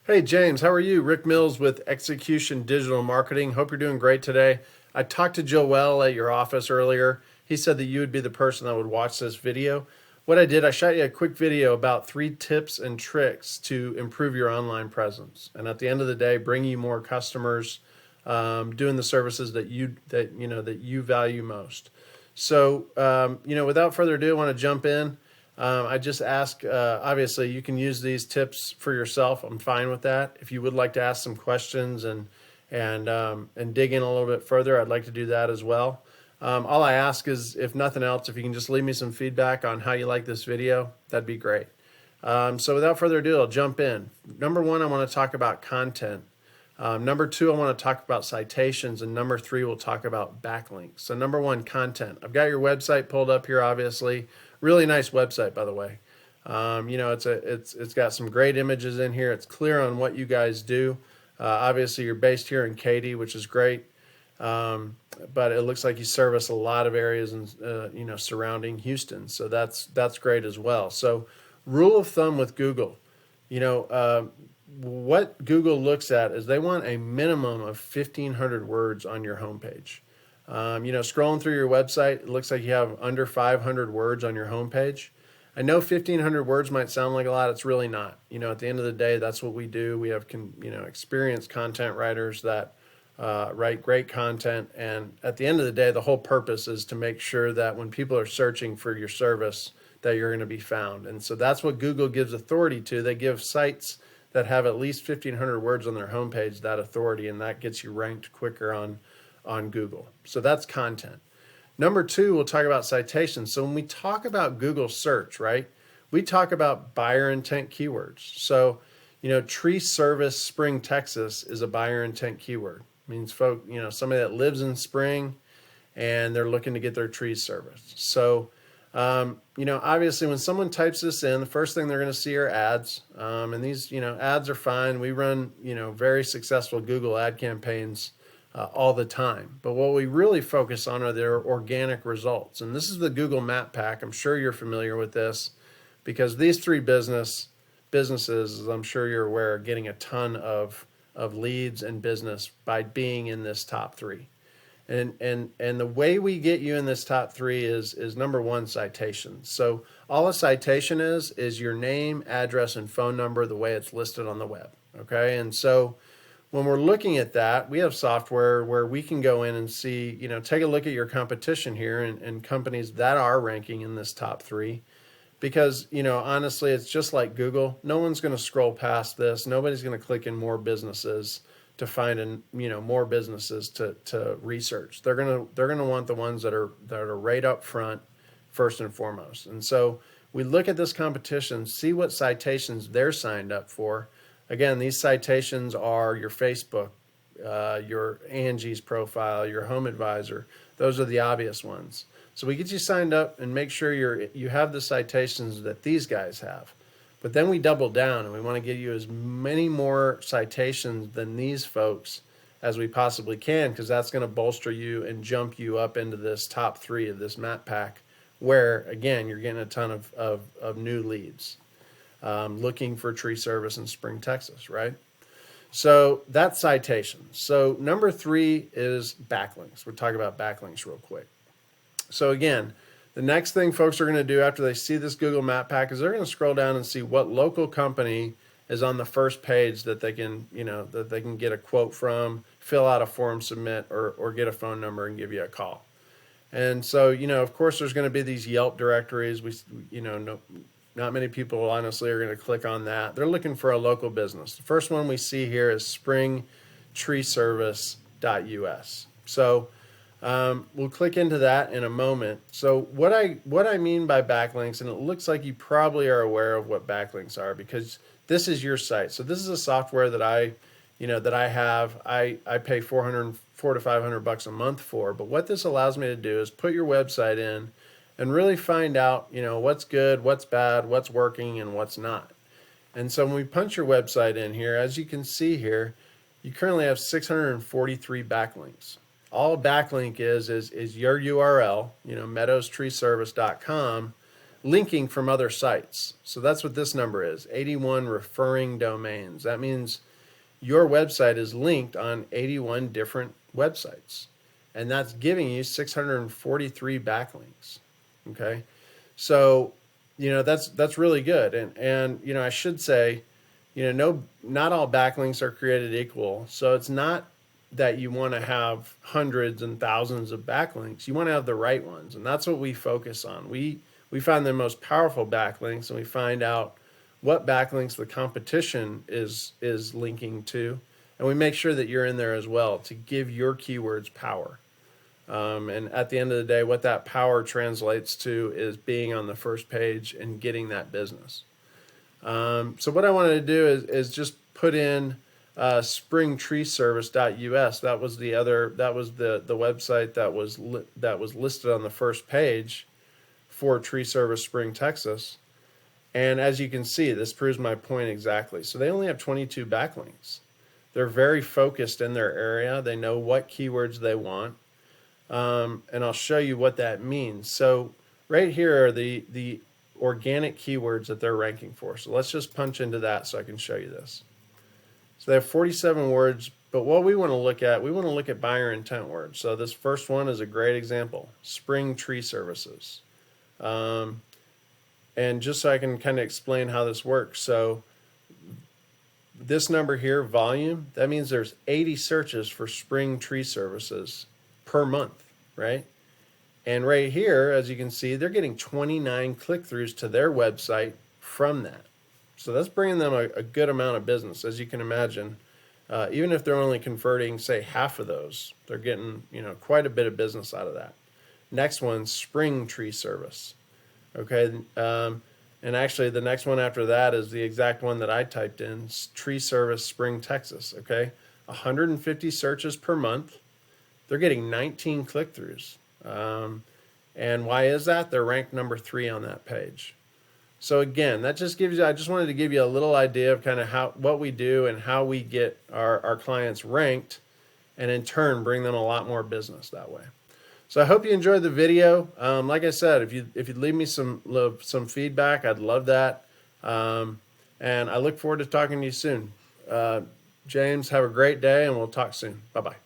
Hey James, how are you? Rick Mills with Execution Digital Marketing. Hope you're doing great today. I talked to Joel at your office earlier. He said that you would be the person that would watch this video. What I did, I shot you a quick video about 3 tips and tricks to improve your online presence, and at the end of the day, bring you more customers, doing the services that you value most. So, without further ado, I want to jump in. I just ask, obviously, you can use these tips for yourself. I'm fine with that. If you would like to ask some questions and dig in a little bit further, I'd like to do that as well. All I ask is, if nothing else, if you can just leave me some feedback on how you like this video, that'd be great. So without further ado, I'll jump in. Number one, I want to talk about content. Number two, I want to talk about citations. And number three, we'll talk about backlinks. So number one, content. I've got your website pulled up here, obviously. Really nice website, by the way. It's got some great images in here. It's clear on what you guys do. Obviously, you're based here in Katy, which is great. But it looks like you service a lot of areas and surrounding Houston. So that's great as well. So rule of thumb with Google, what Google looks at is they want a minimum of 1,500 words on your homepage. Scrolling through your website, it looks like you have under 500 words on your homepage. I know 1,500 words might sound like a lot. It's really not. At the end of the day, that's what we do. We have, experienced content writers that write great content. And at the end of the day, the whole purpose is to make sure that when people are searching for your service, that you're going to be found. And so that's what Google gives authority to. They give sites that have at least 1,500 words on their homepage that authority, and that gets you ranked quicker on Google. So that's content. Number two, we'll talk about citations. So when we talk about Google search, right, we talk about buyer intent keywords. So, tree service, Spring, Texas is a buyer intent keyword. It means somebody that lives in Spring and they're looking to get their trees serviced. So, obviously when someone types this in, the first thing they're going to see are ads. And these, ads are fine. We run, very successful Google ad campaigns all the time. But what we really focus on are their organic results. And this is the Google Map Pack. I'm sure you're familiar with this because these three businesses, as I'm sure you're aware, are getting a ton of leads and business by being in this top three. And the way we get you in this top three is number one, citations. So all a citation is your name, address, and phone number the way it's listed on the web. Okay, and so when we're looking at that, we have software where we can go in and see, take a look at your competition here and companies that are ranking in this top three. Because, honestly, it's just like Google. No one's going to scroll past this. Nobody's going to click in more businesses to find more businesses to research. They're gonna want the ones that are right up front, first and foremost. And so we look at this competition, see what citations they're signed up for. Again, these citations are your Facebook, your Angie's profile, your Home Advisor. Those are the obvious ones. So we get you signed up and make sure you have the citations that these guys have. But then we double down and we want to get you as many more citations than these folks as we possibly can, because that's going to bolster you and jump you up into this top three of this map pack, where, again, you're getting a ton of new leads looking for tree service in Spring, Texas, right? So that's citations. So number three is backlinks. We'll talk about backlinks real quick. So again, the next thing folks are going to do after they see this Google Map Pack is they're going to scroll down and see what local company is on the first page that they can, get a quote from, fill out a form, submit, or get a phone number and give you a call. And so, of course, there's going to be these Yelp directories. Not many people, honestly, are going to click on that. They're looking for a local business. The first one we see here is springtreeservice.us. So we'll click into that in a moment. So what I mean by backlinks, and it looks like you probably are aware of what backlinks are because this is your site. So this is a software that I have. I pay $400 to $500 a month for. But what this allows me to do is put your website in and really find out, what's good, what's bad, what's working, and what's not. And so when we punch your website in here, as you can see here, you currently have 643 backlinks. All a backlink is your URL, meadowstreeservice.com, linking from other sites. So that's what this number is, 81 referring domains. That means your website is linked on 81 different websites, and that's giving you 643 backlinks. Okay, so that's really good. And I should say, not all backlinks are created equal. So it's not that you want to have hundreds and thousands of backlinks. You want to have the right ones, and that's what we focus on. We find the most powerful backlinks, and we find out what backlinks the competition is linking to, and we make sure that you're in there as well to give your keywords power. And at the end of the day, what that power translates to is being on the first page and getting that business. So what I wanted to do is just put in springtreeservice.us. That was the website that was listed on the first page for Tree Service Spring, Texas. And as you can see, this proves my point exactly. So they only have 22 backlinks. They're very focused in their area. They know what keywords they want. And I'll show you what that means. So right here are the organic keywords that they're ranking for. So let's just punch into that so I can show you this. So they have 47 words, but what we want to look at buyer intent words. So this first one is a great example, Spring Tree Services. And just so I can kind of explain how this works. So this number here, volume, that means there's 80 searches for Spring Tree Services per month, right? And right here, as you can see, they're getting 29 click-throughs to their website from that. So that's bringing them a good amount of business, as you can imagine. Even if they're only converting, say, half of those, they're getting quite a bit of business out of that. Next one, Spring Tree Service. Okay, and actually the next one after that is the exact one that I typed in, Tree Service Spring, Texas. Okay, 150 searches per month. They're getting 19 click-throughs. And why is that? They're ranked number 3 on that page. So again, that just gives you, I just wanted to give you a little idea of kind of what we do and how we get our clients ranked, and in turn bring them a lot more business that way. So I hope you enjoyed the video. Like I said, if you'd leave me some feedback, I'd love that. And I look forward to talking to you soon. James, have a great day, and we'll talk soon. Bye-bye.